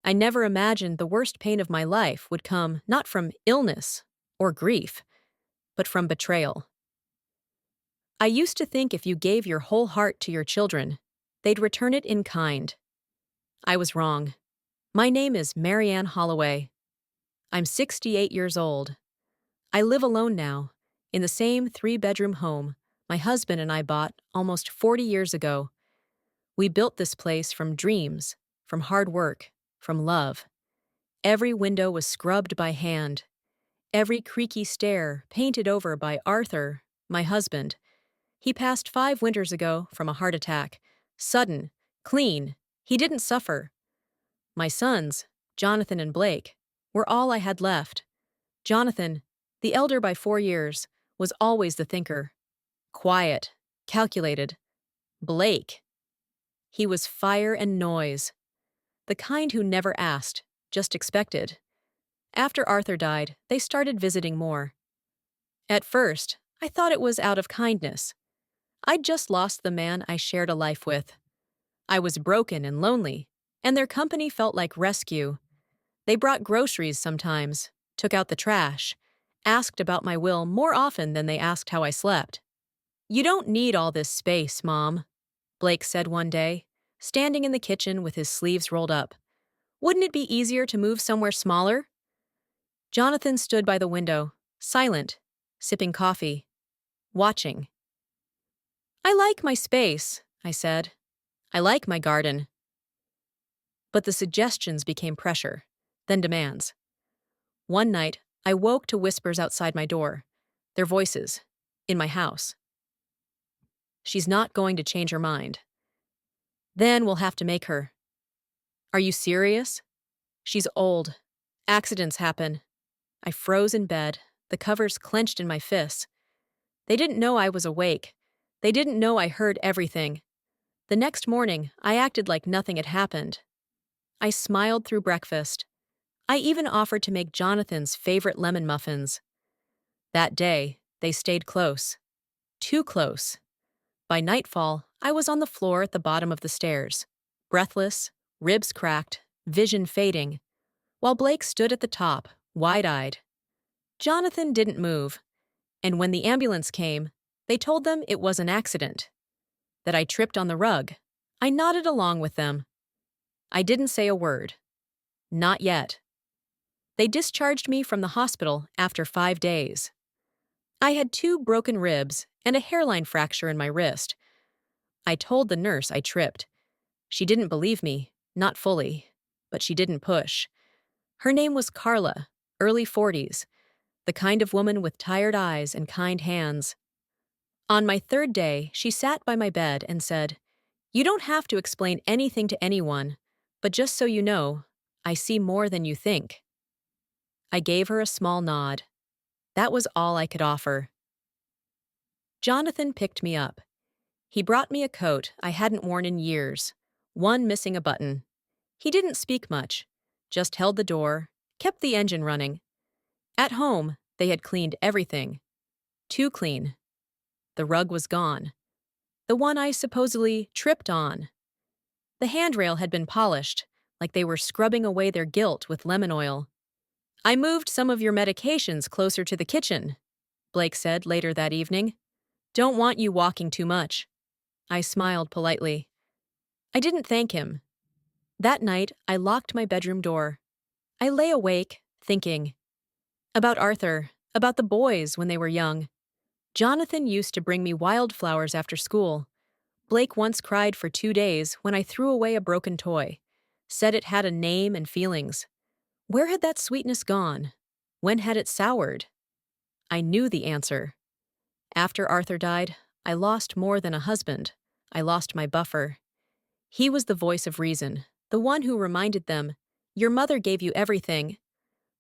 I never imagined the worst pain of my life would come not from illness or grief, but from betrayal. I used to think if you gave your whole heart to your children, they'd return it in kind. I was wrong. My name is Marianne Holloway. I'm 68 years old. I live alone now, in the same three-bedroom home my husband and I bought almost 40 years ago. We built this place from dreams, from hard work, from love. Every window was scrubbed by hand, every creaky stair painted over by Arthur, my husband. He passed 5 winters ago from a heart attack. Sudden, clean, he didn't suffer. My sons, Jonathan and Blake, were all I had left. Jonathan, the elder by 4 years, was always the thinker. Quiet, calculated. Blake. He was fire and noise. The kind who never asked, just expected. After Arthur died, they started visiting more. At first, I thought it was out of kindness. I'd just lost the man I shared a life with. I was broken and lonely, and their company felt like rescue. They brought groceries sometimes, took out the trash, asked about my will more often than they asked how I slept. "You don't need all this space, Mom," Blake said one day, standing in the kitchen with his sleeves rolled up. "Wouldn't it be easier to move somewhere smaller?" Jonathan stood by the window, silent, sipping coffee, watching. "I like my space," I said. "I like my garden." But the suggestions became pressure, then demands. One night, I woke to whispers outside my door, their voices, in my house. "She's not going to change her mind. Then we'll have to make her." "Are you serious?" "She's old. Accidents happen." I froze in bed, the covers clenched in my fists. They didn't know I was awake. They didn't know I heard everything. The next morning, I acted like nothing had happened. I smiled through breakfast. I even offered to make Jonathan's favorite lemon muffins. That day, they stayed close. Too close. By nightfall, I was on the floor at the bottom of the stairs, breathless, ribs cracked, vision fading, while Blake stood at the top, wide-eyed. Jonathan didn't move, and when the ambulance came, they told them it was an accident, that I tripped on the rug. I nodded along with them. I didn't say a word. Not yet. They discharged me from the hospital after 5 days. I had 2 broken ribs and a hairline fracture in my wrist. I told the nurse I tripped. She didn't believe me, not fully, but she didn't push. Her name was Carla, early 40s, the kind of woman with tired eyes and kind hands. On my 3rd day, she sat by my bed and said, "You don't have to explain anything to anyone, but just so you know, I see more than you think." I gave her a small nod. That was all I could offer. Jonathan picked me up. He brought me a coat I hadn't worn in years, one missing a button. He didn't speak much, just held the door, kept the engine running. At home, they had cleaned everything. Too clean. The rug was gone. The one I supposedly tripped on. The handrail had been polished, like they were scrubbing away their guilt with lemon oil. "I moved some of your medications closer to the kitchen," Blake said later that evening. "Don't want you walking too much." I smiled politely. I didn't thank him. That night, I locked my bedroom door. I lay awake, thinking. About Arthur, about the boys when they were young. Jonathan used to bring me wildflowers after school. Blake once cried for 2 days when I threw away a broken toy, said it had a name and feelings. Where had that sweetness gone? When had it soured? I knew the answer. After Arthur died, I lost more than a husband. I lost my buffer. He was the voice of reason, the one who reminded them, "Your mother gave you everything."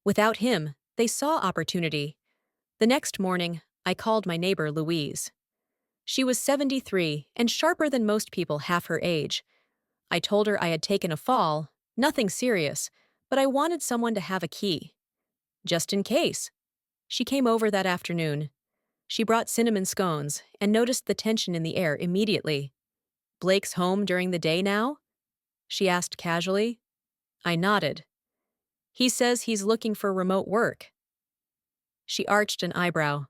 Without him, they saw opportunity. The next morning, I called my neighbor Louise. She was 73 and sharper than most people half her age. I told her I had taken a fall, nothing serious, but I wanted someone to have a key. Just in case. She came over that afternoon. She brought cinnamon scones and noticed the tension in the air immediately. "Blake's home during the day now?" she asked casually. I nodded. He says he's looking for remote work. She arched an eyebrow.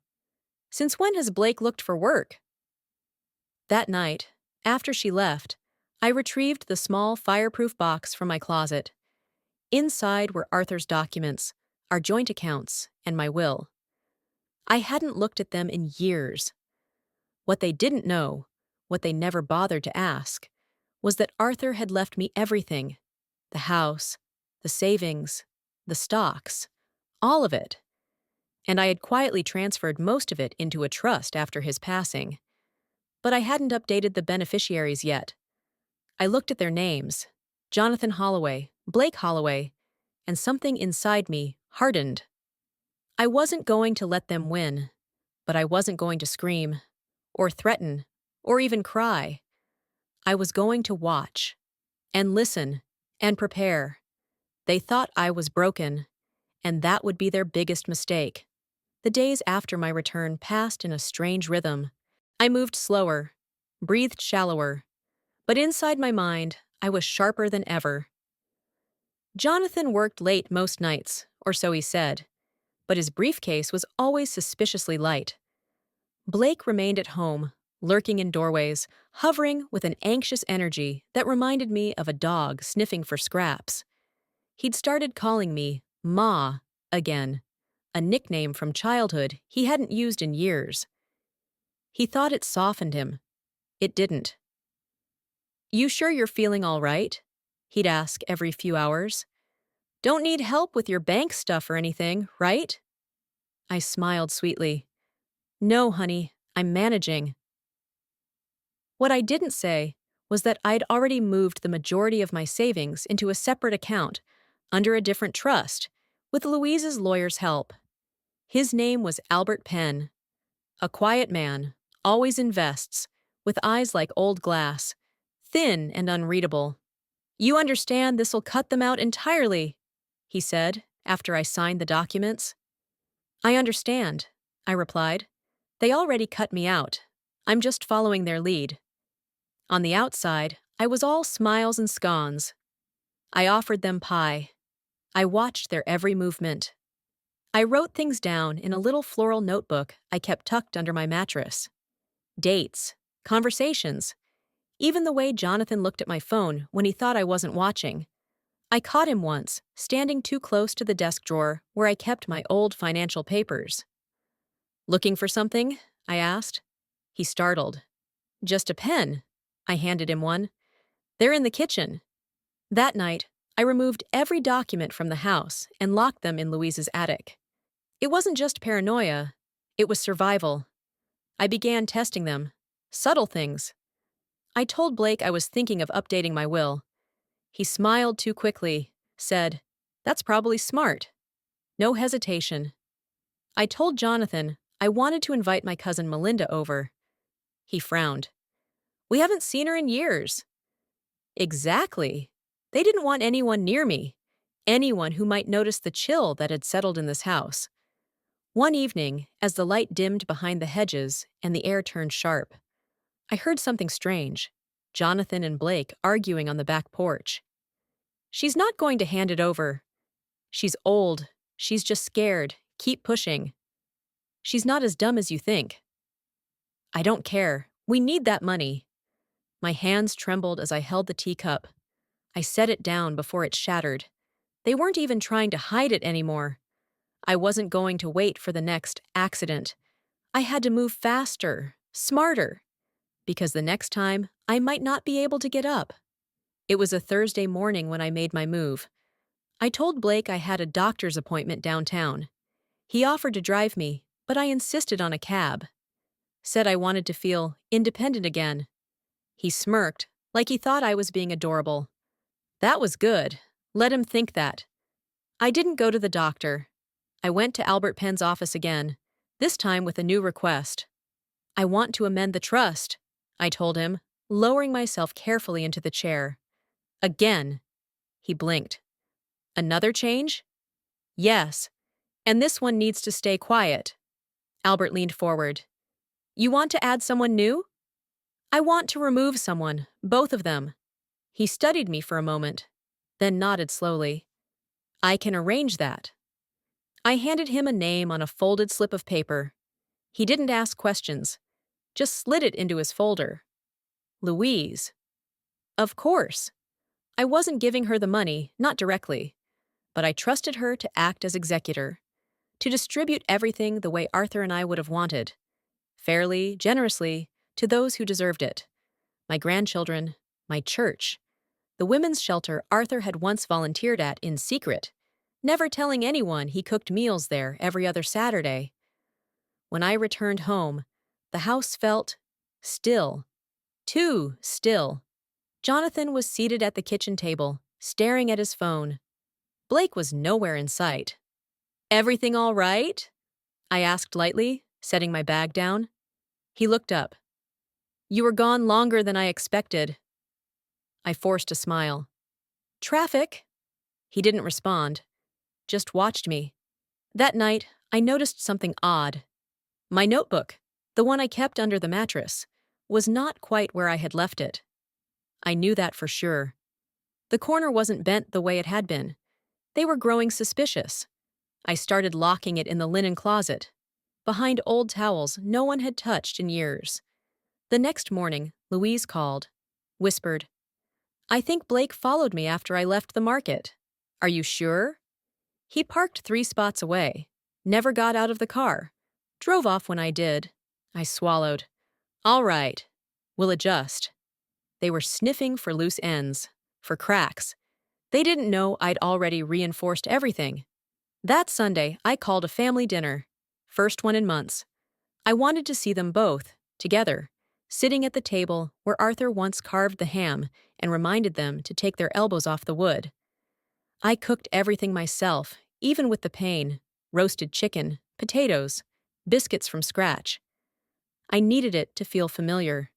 Since when has Blake looked for work? That night, after she left, I retrieved the small fireproof box from my closet. Inside were Arthur's documents, our joint accounts, and my will. I hadn't looked at them in years. What they didn't know, what they never bothered to ask, was that Arthur had left me everything: the house, the savings, the stocks, all of it. And I had quietly transferred most of it into a trust after his passing. But I hadn't updated the beneficiaries yet. I looked at their names: Jonathan Holloway, Blake Holloway, and something inside me hardened. I wasn't going to let them win, but I wasn't going to scream, or threaten, or even cry. I was going to watch, and listen, and prepare. They thought I was broken, and that would be their biggest mistake. The days after my return passed in a strange rhythm. I moved slower, breathed shallower, but inside my mind, I was sharper than ever. Jonathan worked late most nights, or so he said, but his briefcase was always suspiciously light. Blake remained at home, lurking in doorways, hovering with an anxious energy that reminded me of a dog sniffing for scraps. He'd started calling me Ma again, a nickname from childhood he hadn't used in years. He thought it softened him. It didn't. "You sure you're feeling all right?" he'd ask every few hours. "Don't need help with your bank stuff or anything, right?" I smiled sweetly. "No, honey, I'm managing." What I didn't say was that I'd already moved the majority of my savings into a separate account, under a different trust, with Louise's lawyer's help. His name was Albert Penn. A quiet man, always invests, with eyes like old glass, thin and unreadable. "You understand this'll cut them out entirely," he said, after I signed the documents. "I understand," I replied. "They already cut me out. I'm just following their lead." On the outside, I was all smiles and scones. I offered them pie. I watched their every movement. I wrote things down in a little floral notebook I kept tucked under my mattress. Dates, conversations, even the way Jonathan looked at my phone when he thought I wasn't watching. I caught him once, standing too close to the desk drawer where I kept my old financial papers. "Looking for something?" I asked. He startled. "Just a pen." I handed him one. "They're in the kitchen." That night, I removed every document from the house and locked them in Louise's attic. It wasn't just paranoia, it was survival. I began testing them. Subtle things. I told Blake I was thinking of updating my will. He smiled too quickly, said, "That's probably smart." No hesitation. I told Jonathan I wanted to invite my cousin Melinda over. He frowned. "We haven't seen her in years." Exactly. They didn't want anyone near me, anyone who might notice the chill that had settled in this house. One evening, as the light dimmed behind the hedges and the air turned sharp, I heard something strange: Jonathan and Blake arguing on the back porch. "She's not going to hand it over." "She's old. She's just scared. Keep pushing." "She's not as dumb as you think." "I don't care. We need that money." My hands trembled as I held the teacup. I set it down before it shattered. They weren't even trying to hide it anymore. I wasn't going to wait for the next accident. I had to move faster, smarter, because the next time I might not be able to get up. It was a Thursday morning when I made my move. I told Blake I had a doctor's appointment downtown. He offered to drive me, but I insisted on a cab. Said I wanted to feel independent again. He smirked, like he thought I was being adorable. That was good. Let him think that. I didn't go to the doctor. I went to Albert Penn's office again, this time with a new request. "I want to amend the trust," I told him, lowering myself carefully into the chair. "Again." He blinked. "Another change?" "Yes. And this one needs to stay quiet." Albert leaned forward. "You want to add someone new?" "I want to remove someone, both of them." He studied me for a moment. then nodded slowly. I can arrange that. I handed him a name on a folded slip of paper. He didn't ask questions, just slid it into his folder. Louise. Of course. I wasn't giving her the money, not directly, but I trusted her to act as executor, to distribute everything the way Arthur and I would have wanted, fairly, generously, to those who deserved it. My grandchildren, my church, the women's shelter Arthur had once volunteered at in secret, never telling anyone he cooked meals there every other Saturday. When I returned home, the house felt still, too still. Jonathan was seated at the kitchen table, staring at his phone. Blake was nowhere in sight. Everything all right? I asked lightly, setting my bag down. He looked up. You were gone longer than I expected. I forced a smile. Traffic? He didn't respond, just watched me. That night, I noticed something odd. My notebook, the one I kept under the mattress, was not quite where I had left it. I knew that for sure. The corner wasn't bent the way it had been. They were growing suspicious. I started locking it in the linen closet, behind old towels no one had touched in years. The next morning, Louise called, whispered, I think Blake followed me after I left the market. Are you sure? He parked 3 spots away, never got out of the car, drove off when I did. I swallowed. All right, we'll adjust. They were sniffing for loose ends, for cracks. They didn't know I'd already reinforced everything. That Sunday, I called a family dinner, first one in months. I wanted to see them both, together, sitting at the table where Arthur once carved the ham and reminded them to take their elbows off the wood. I cooked everything myself, even with the pain, roasted chicken, potatoes, biscuits from scratch. I needed it to feel familiar.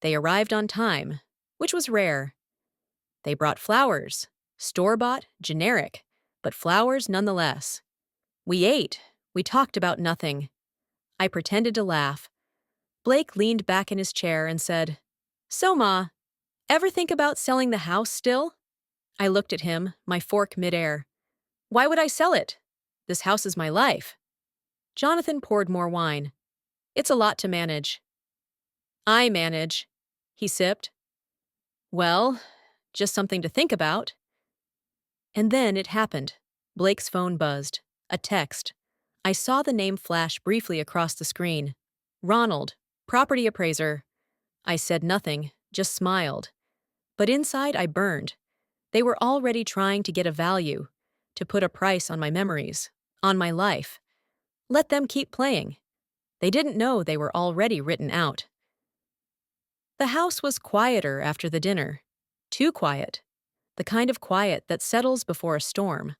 They arrived on time, which was rare. They brought flowers, store-bought, generic, but flowers nonetheless. We ate. We talked about nothing. I pretended to laugh. Blake leaned back in his chair and said, So, Ma, ever think about selling the house still? I looked at him, my fork midair. Why would I sell it? This house is my life. Jonathan poured more wine. It's a lot to manage. I manage, he sipped. Well, just something to think about. And then it happened. Blake's phone buzzed. A text. I saw the name flash briefly across the screen. Ronald, property appraiser. I said nothing, just smiled. But inside I burned. They were already trying to get a value, to put a price on my memories, on my life. Let them keep playing. They didn't know they were already written out. The house was quieter after the dinner. Too quiet. The kind of quiet that settles before a storm.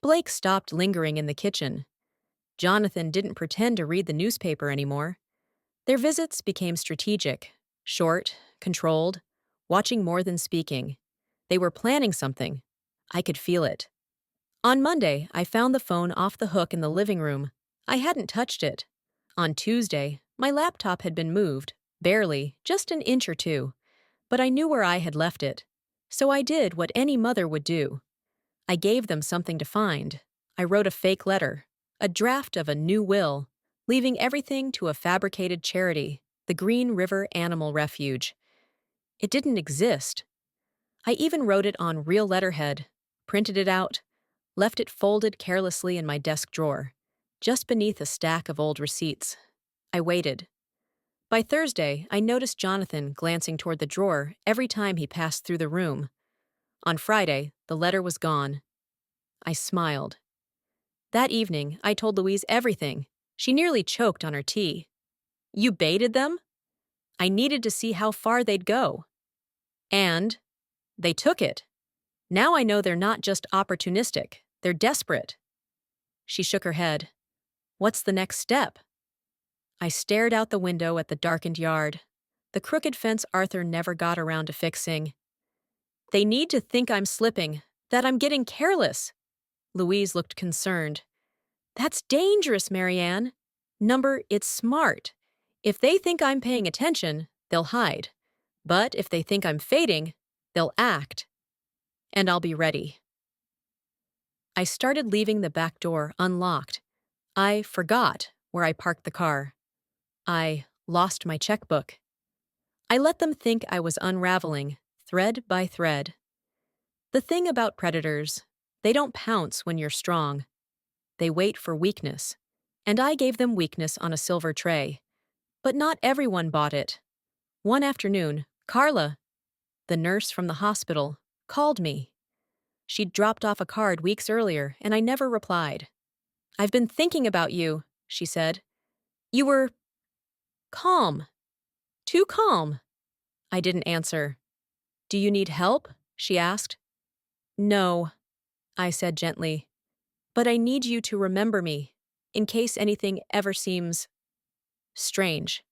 Blake stopped lingering in the kitchen. Jonathan didn't pretend to read the newspaper anymore. Their visits became strategic, short, controlled, watching more than speaking. They were planning something. I could feel it. On Monday, I found the phone off the hook in the living room. I hadn't touched it. On Tuesday, my laptop had been moved, barely, just an inch or two. But I knew where I had left it. So I did what any mother would do. I gave them something to find. I wrote a fake letter, a draft of a new will, leaving everything to a fabricated charity, the Green River Animal Refuge. It didn't exist. I even wrote it on real letterhead, printed it out, left it folded carelessly in my desk drawer, just beneath a stack of old receipts. I waited. By Thursday, I noticed Jonathan glancing toward the drawer every time he passed through the room. On Friday, the letter was gone. I smiled. That evening, I told Louise everything. She nearly choked on her tea. You baited them? I needed to see how far they'd go. And they took it. Now I know they're not just opportunistic, they're desperate. She shook her head. What's the next step? I stared out the window at the darkened yard, the crooked fence Arthur never got around to fixing. They need to think I'm slipping, that I'm getting careless. Louise looked concerned. That's dangerous, Marianne. It's smart. If they think I'm paying attention, they'll hide. But if they think I'm fading, they'll act. and I'll be ready. I started leaving the back door unlocked. I forgot where I parked the car. I lost my checkbook. I let them think I was unraveling, thread by thread. The thing about predators, they don't pounce when you're strong. They wait for weakness. And I gave them weakness on a silver tray. But not everyone bought it. One afternoon, Carla, the nurse from the hospital, called me. She'd dropped off a card weeks earlier, and I never replied. "I've been thinking about you," she said. "You were calm. Too calm." I didn't answer. "Do you need help?" she asked. "No," I said gently. "But I need you to remember me, in case anything ever seems strange."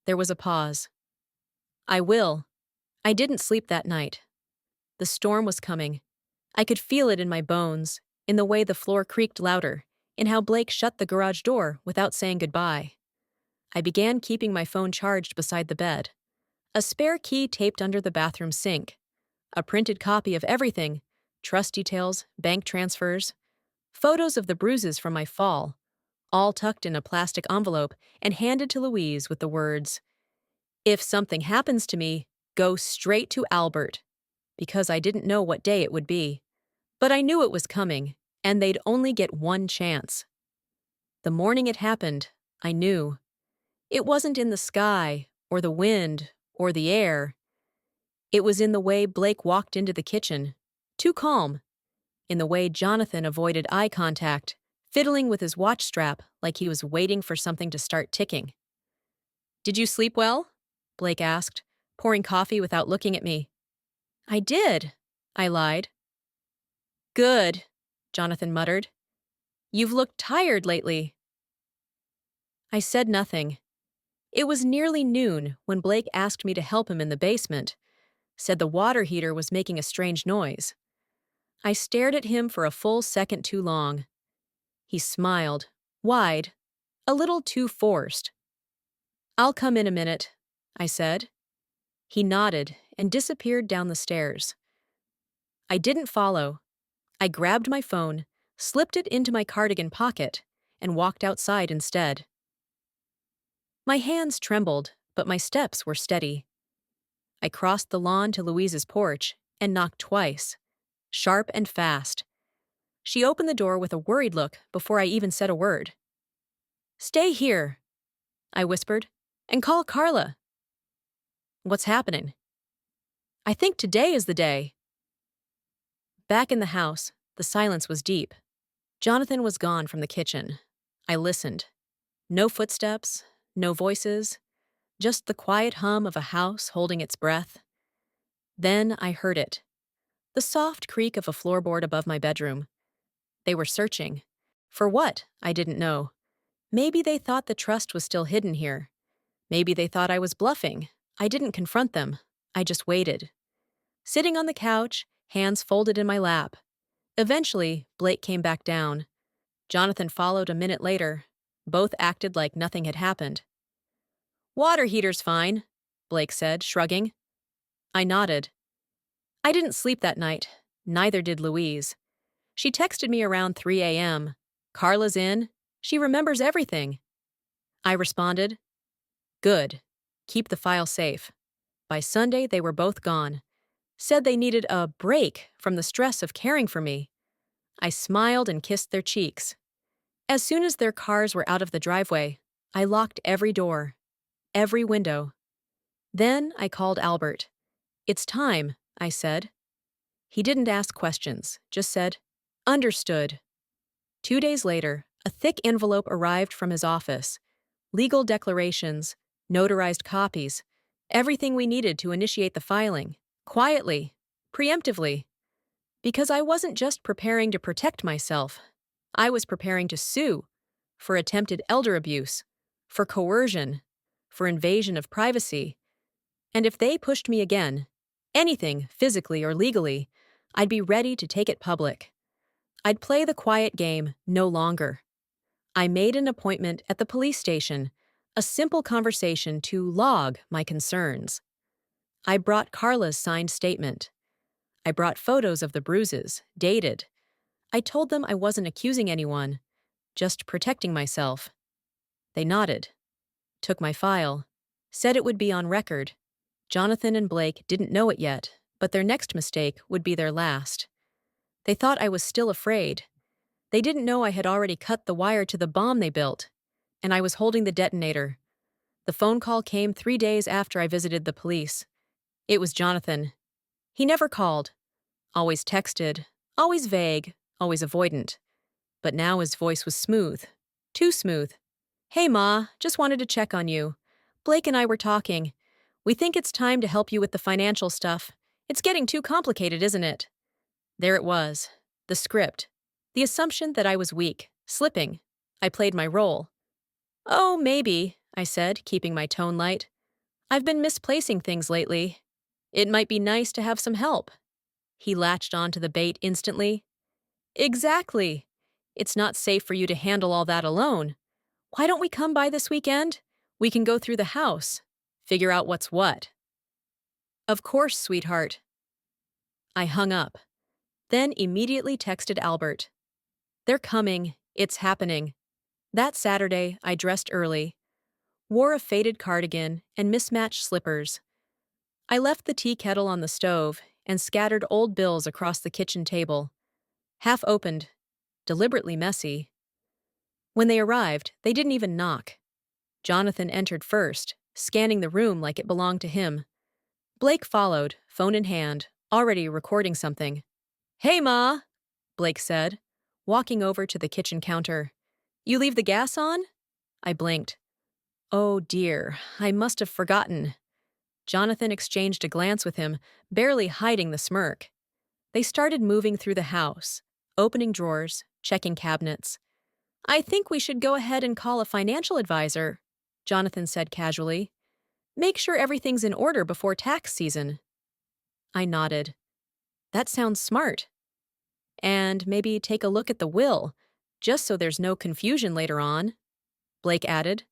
There was a pause. "I will." I didn't sleep that night. The storm was coming. I could feel it in my bones, in the way the floor creaked louder, in how Blake shut the garage door without saying goodbye. I began keeping my phone charged beside the bed. A spare key taped under the bathroom sink. A printed copy of everything: trust details, bank transfers, photos of the bruises from my fall, all tucked in a plastic envelope and handed to Louise with the words, "If something happens to me, go straight to Albert," because I didn't know what day it would be. But I knew it was coming, and they'd only get one chance. The morning it happened, I knew. It wasn't in the sky, or the wind, or the air. It was in the way Blake walked into the kitchen, too calm, in the way Jonathan avoided eye contact, fiddling with his watch strap like he was waiting for something to start ticking. "Did you sleep well?" Blake asked, pouring coffee without looking at me. "I did," I lied. "Good," Jonathan muttered. "You've looked tired lately." I said nothing. It was nearly noon when Blake asked me to help him in the basement, said the water heater was making a strange noise. I stared at him for a full second too long. He smiled, wide, a little too forced. "I'll come in a minute," I said. He nodded and disappeared down the stairs. I didn't follow. I grabbed my phone, slipped it into my cardigan pocket, and walked outside instead. My hands trembled, but my steps were steady. I crossed the lawn to Louise's porch and knocked twice, sharp and fast. She opened the door with a worried look before I even said a word. "Stay here," I whispered, "and call Carla." "What's happening?" "I think today is the day." Back in the house, the silence was deep. Jonathan was gone from the kitchen. I listened. No footsteps, no voices, just the quiet hum of a house holding its breath. Then I heard it. The soft creak of a floorboard above my bedroom. They were searching. For what? I didn't know. Maybe they thought the trust was still hidden here. Maybe they thought I was bluffing. I didn't confront them. I just waited. Sitting on the couch, hands folded in my lap. Eventually, Blake came back down. Jonathan followed a minute later. Both acted like nothing had happened. "Water heater's fine," Blake said, shrugging. I nodded. I didn't sleep that night. Neither did Louise. She texted me around 3 a.m. "Carla's in. She remembers everything." I responded, "Good. Keep the file safe." By Sunday, they were both gone. Said they needed a break from the stress of caring for me. I smiled and kissed their cheeks. As soon as their cars were out of the driveway, I locked every door, every window. Then I called Albert. "It's time," I said. He didn't ask questions, just said, "Understood." 2 days later, a thick envelope arrived from his office. Legal declarations, notarized copies, everything we needed to initiate the filing, quietly, preemptively. Because I wasn't just preparing to protect myself. I was preparing to sue for attempted elder abuse, for coercion, for invasion of privacy. And if they pushed me again, anything, physically or legally, I'd be ready to take it public. I'd play the quiet game no longer. I made an appointment at the police station, a simple conversation to log my concerns. I brought Carla's signed statement. I brought photos of the bruises, dated. I told them I wasn't accusing anyone, just protecting myself. They nodded, took my file, said it would be on record. Jonathan and Blake didn't know it yet, but their next mistake would be their last. They thought I was still afraid. They didn't know I had already cut the wire to the bomb they built, and I was holding the detonator. The phone call came 3 days after I visited the police. It was Jonathan. He never called, always texted, always vague, always avoidant. But now his voice was smooth. Too smooth. "Hey, Ma, just wanted to check on you. Blake and I were talking. We think it's time to help you with the financial stuff. It's getting too complicated, isn't it?" There it was. The script. The assumption that I was weak, slipping. I played my role. "Oh, maybe," I said, keeping my tone light. "I've been misplacing things lately. It might be nice to have some help." He latched onto the bait instantly. "Exactly. It's not safe for you to handle all that alone. Why don't we come by this weekend? We can go through the house, figure out what's what." "Of course, sweetheart." I hung up, then immediately texted Albert. "They're coming. It's happening." That Saturday, I dressed early, wore a faded cardigan and mismatched slippers. I left the tea kettle on the stove and scattered old bills across the kitchen table. Half opened, deliberately messy. When they arrived, they didn't even knock. Jonathan entered first, scanning the room like it belonged to him. Blake followed, phone in hand, already recording something. "Hey, Ma," Blake said, walking over to the kitchen counter. "You leave the gas on?" I blinked. Oh dear, I must have forgotten. Jonathan exchanged a glance with him, barely hiding the smirk. They started moving through the house, opening drawers, checking cabinets. "I think we should go ahead and call a financial advisor," Jonathan said casually. "Make sure everything's in order before tax season." I nodded. That sounds smart. "And maybe take a look at the will, just so there's no confusion later on," Blake added.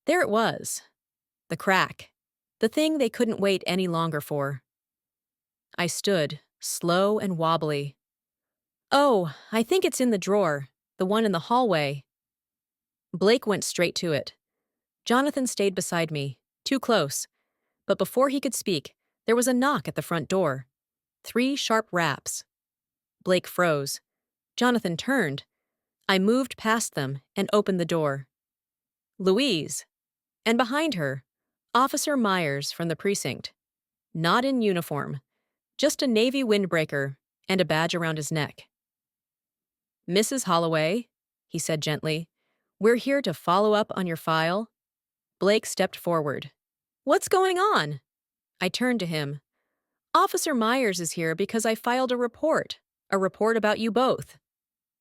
There it was. The crack. The thing they couldn't wait any longer for. I stood, slow and wobbly. "Oh, I think it's in the drawer, the one in the hallway." Blake went straight to it. Jonathan stayed beside me, too close. But before he could speak, there was a knock at the front door. 3 sharp raps. Blake froze. Jonathan turned. I moved past them and opened the door. Louise. And behind her, Officer Myers from the precinct. Not in uniform, just a Navy windbreaker and a badge around his neck. "Mrs. Holloway," he said gently, "we're here to follow up on your file." Blake stepped forward. "What's going on?" I turned to him. "Officer Myers is here because I filed a report about you both."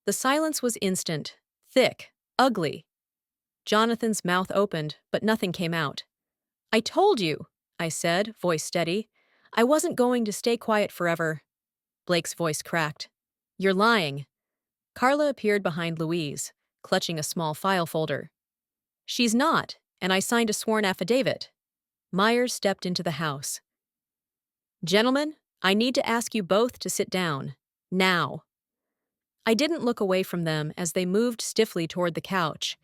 The silence was instant, thick, ugly. Jonathan's mouth opened, but nothing came out. "I told you," I said, voice steady. "I wasn't going to stay quiet forever." Blake's voice cracked. "You're lying." Carla appeared behind Louise, clutching a small file folder. "She's not, and I signed a sworn affidavit." Myers stepped into the house. "Gentlemen, I need to ask you both to sit down. Now." I didn't look away from them as they moved stiffly toward the couch.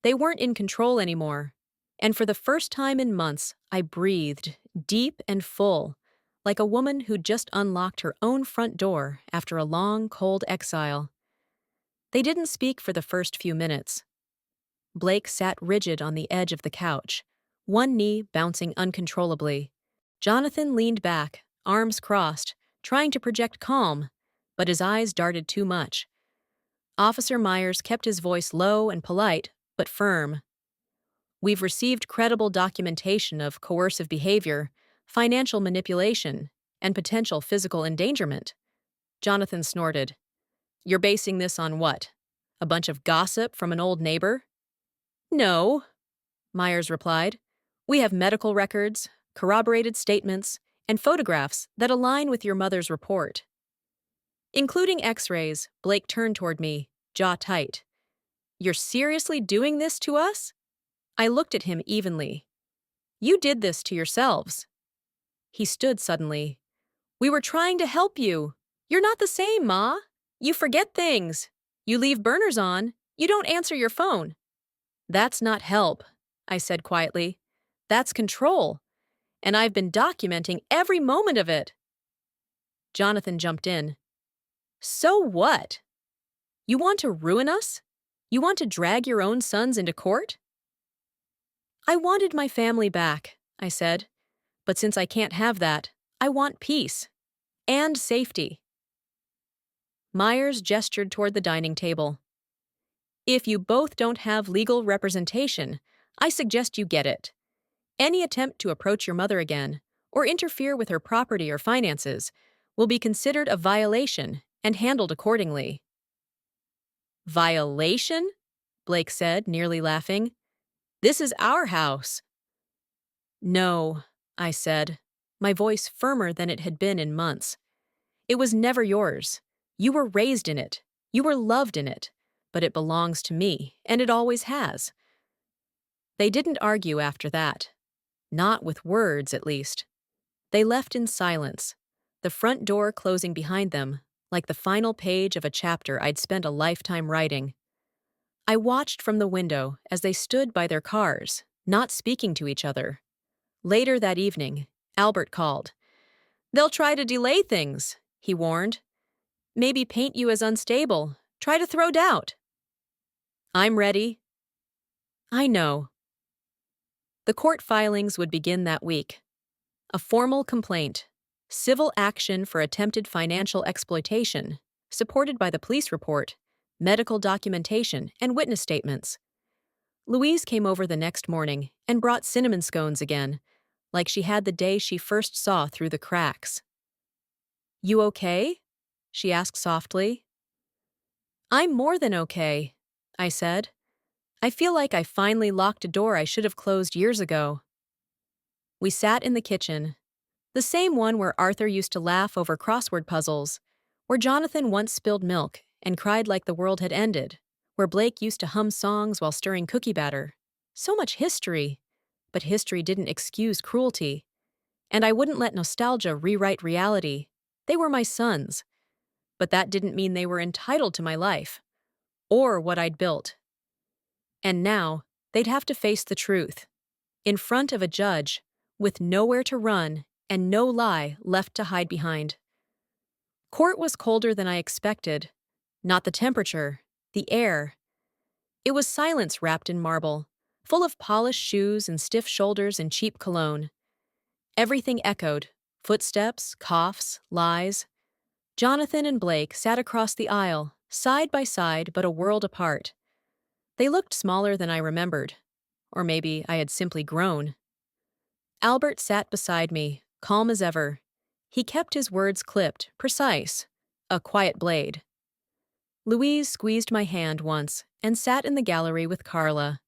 They weren't in control anymore. And for the first time in months, I breathed, deep and full, like a woman who'd just unlocked her own front door after a long, cold exile. They didn't speak for the first few minutes. Blake sat rigid on the edge of the couch, one knee bouncing uncontrollably. Jonathan leaned back, arms crossed, trying to project calm, but his eyes darted too much. Officer Myers kept his voice low and polite, but firm. "We've received credible documentation of coercive behavior, financial manipulation, and potential physical endangerment." Jonathan snorted. "You're basing this on what? A bunch of gossip from an old neighbor?" "No," Myers replied. "We have medical records, corroborated statements, and photographs that align with your mother's report." Including x-rays, Blake turned toward me, jaw tight. "You're seriously doing this to us?" I looked at him evenly. "You did this to yourselves." He stood suddenly. We were trying to help you. You're not the same, Ma. You forget things. You leave burners on. You don't answer your phone. That's not help, I said quietly. That's control. And I've been documenting every moment of it. Jonathan jumped in. So what? You want to ruin us? You want to drag your own sons into court? I wanted my family back, I said. But since I can't have that, I want peace. And safety. Myers gestured toward the dining table. If you both don't have legal representation, I suggest you get it. Any attempt to approach your mother again, or interfere with her property or finances, will be considered a violation and handled accordingly. Violation? Blake said, nearly laughing. This is our house. No, I said, my voice firmer than it had been in months. It was never yours. You were raised in it. You were loved in it. But it belongs to me, and it always has. They didn't argue after that. Not with words, at least. They left in silence, the front door closing behind them, like the final page of a chapter I'd spent a lifetime writing. I watched from the window as they stood by their cars, not speaking to each other. Later that evening, Albert called. They'll try to delay things, he warned. Maybe paint you as unstable, try to throw doubt. I'm ready. I know. The court filings would begin that week. A formal complaint, civil action for attempted financial exploitation, supported by the police report, medical documentation, and witness statements. Louise came over the next morning and brought cinnamon scones again, like she had the day she first saw through the cracks. You okay? She asked softly. I'm more than okay, I said. I feel like I finally locked a door I should have closed years ago. We sat in the kitchen, the same one where Arthur used to laugh over crossword puzzles, where Jonathan once spilled milk and cried like the world had ended, where Blake used to hum songs while stirring cookie batter. So much history, but history didn't excuse cruelty. And I wouldn't let nostalgia rewrite reality. They were my sons. But that didn't mean they were entitled to my life, or what I'd built. And now, they'd have to face the truth, in front of a judge, with nowhere to run and no lie left to hide behind. Court was colder than I expected. Not the temperature, the air. It was silence wrapped in marble, full of polished shoes and stiff shoulders and cheap cologne. Everything echoed, footsteps, coughs, lies. Jonathan and Blake sat across the aisle, side by side but a world apart. They looked smaller than I remembered. Or maybe I had simply grown. Albert sat beside me, calm as ever. He kept his words clipped, precise, a quiet blade. Louise squeezed my hand once and sat in the gallery with Carla.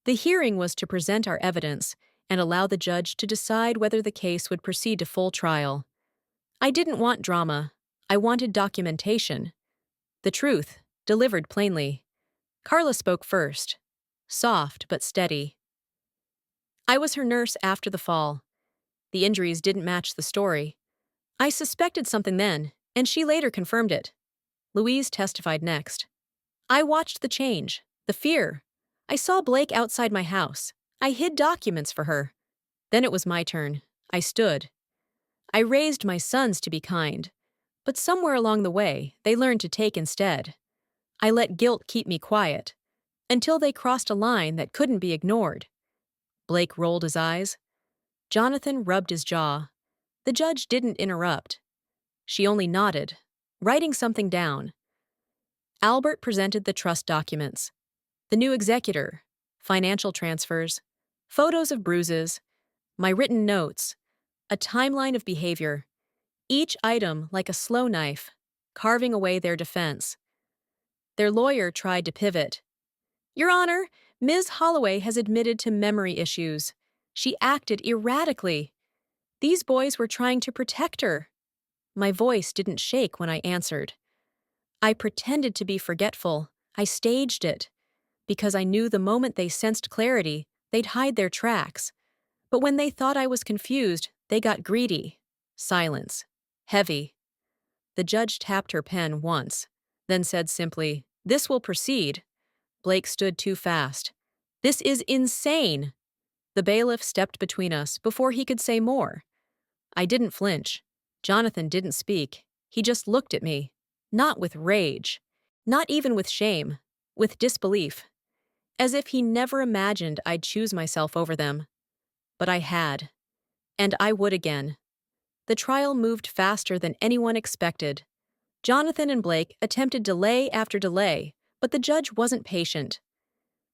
The hearing was to present our evidence and allow the judge to decide whether the case would proceed to full trial. I didn't want drama. I wanted documentation. The truth, delivered plainly. Carla spoke first, soft but steady. I was her nurse after the fall. The injuries didn't match the story. I suspected something then, and she later confirmed it. Louise testified next. I watched the change, the fear. I saw Blake outside my house. I hid documents for her. Then it was my turn. I stood. I raised my sons to be kind, but somewhere along the way, they learned to take instead. I let guilt keep me quiet, until they crossed a line that couldn't be ignored. Blake rolled his eyes. Jonathan rubbed his jaw. The judge didn't interrupt. She only nodded, writing something down. Albert presented the trust documents. The new executor, financial transfers, photos of bruises, my written notes, a timeline of behavior, each item like a slow knife, carving away their defense. Their lawyer tried to pivot. Your Honor, Ms. Holloway has admitted to memory issues. She acted erratically. These boys were trying to protect her. My voice didn't shake when I answered. I pretended to be forgetful. I staged it. Because I knew the moment they sensed clarity, they'd hide their tracks. But when they thought I was confused, they got greedy. Silence. heavy. The judge tapped her pen once, then said simply, "This will proceed." Blake stood too fast. "This is insane!" The bailiff stepped between us before he could say more. I didn't flinch. Jonathan didn't speak. He just looked at me. Not with rage. Not even with shame. With disbelief. As if he never imagined I'd choose myself over them. But I had. And I would again. The trial moved faster than anyone expected. Jonathan and Blake attempted delay after delay, but the judge wasn't patient.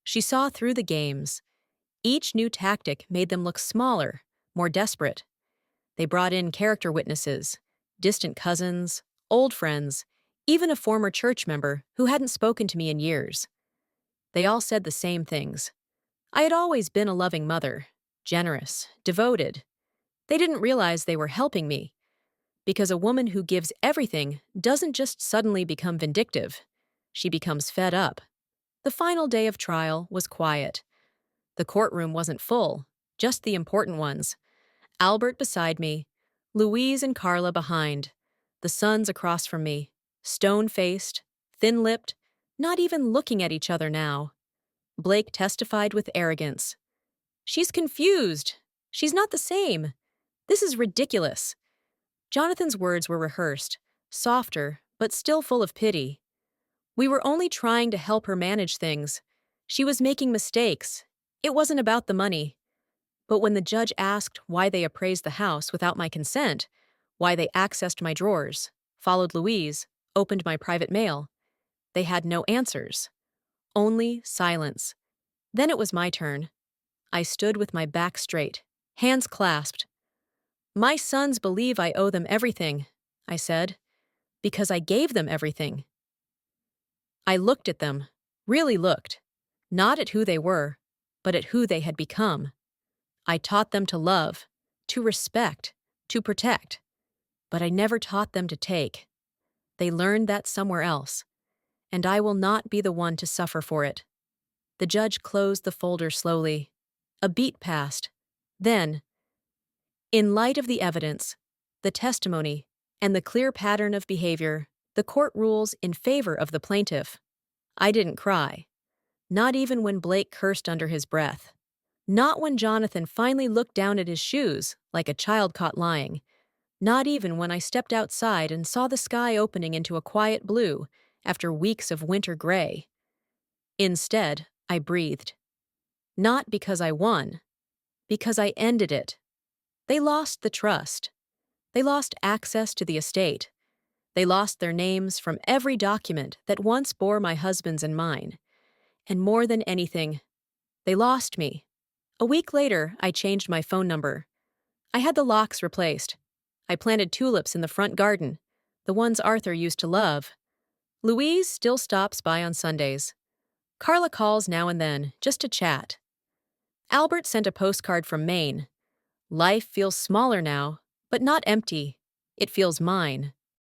She saw through the games. Each new tactic made them look smaller, more desperate. They brought in character witnesses, distant cousins, old friends, even a former church member who hadn't spoken to me in years. They all said the same things. I had always been a loving mother, generous, devoted. They didn't realize they were helping me, because a woman who gives everything doesn't just suddenly become vindictive. She becomes fed up. The final day of trial was quiet. The courtroom wasn't full, just the important ones. Albert beside me, Louise and Carla behind, the sons across from me, stone-faced, thin-lipped, not even looking at each other now. Blake testified with arrogance. "She's confused. She's not the same. This is ridiculous." Jonathan's words were rehearsed, softer, but still full of pity. "We were only trying to help her manage things. She was making mistakes. It wasn't about the money." But when the judge asked why they appraised the house without my consent, why they accessed my drawers, followed Louise, opened my private mail, they had no answers. Only silence. Then it was my turn. I stood with my back straight, hands clasped. "My sons believe I owe them everything," I said, "because I gave them everything." I looked at them, really looked, not at who they were, but at who they had become. I taught them to love, to respect, to protect, but I never taught them to take. They learned that somewhere else, and I will not be the one to suffer for it. The judge closed the folder slowly. A beat passed. Then, in light of the evidence, the testimony, and the clear pattern of behavior, the court rules in favor of the plaintiff. I didn't cry, not even when Blake cursed under his breath. Not when Jonathan finally looked down at his shoes like a child caught lying. Not even when I stepped outside and saw the sky opening into a quiet blue after weeks of winter gray. Instead, I breathed. Not because I won, because I ended it. They lost the trust. They lost access to the estate. They lost their names from every document that once bore my husband's and mine. And more than anything, they lost me. A week later, I changed my phone number. I had the locks replaced. I planted tulips in the front garden, the ones Arthur used to love. Louise still stops by on Sundays. Carla calls now and then, just to chat. Albert sent a postcard from Maine. Life feels smaller now, but not empty. It feels mine.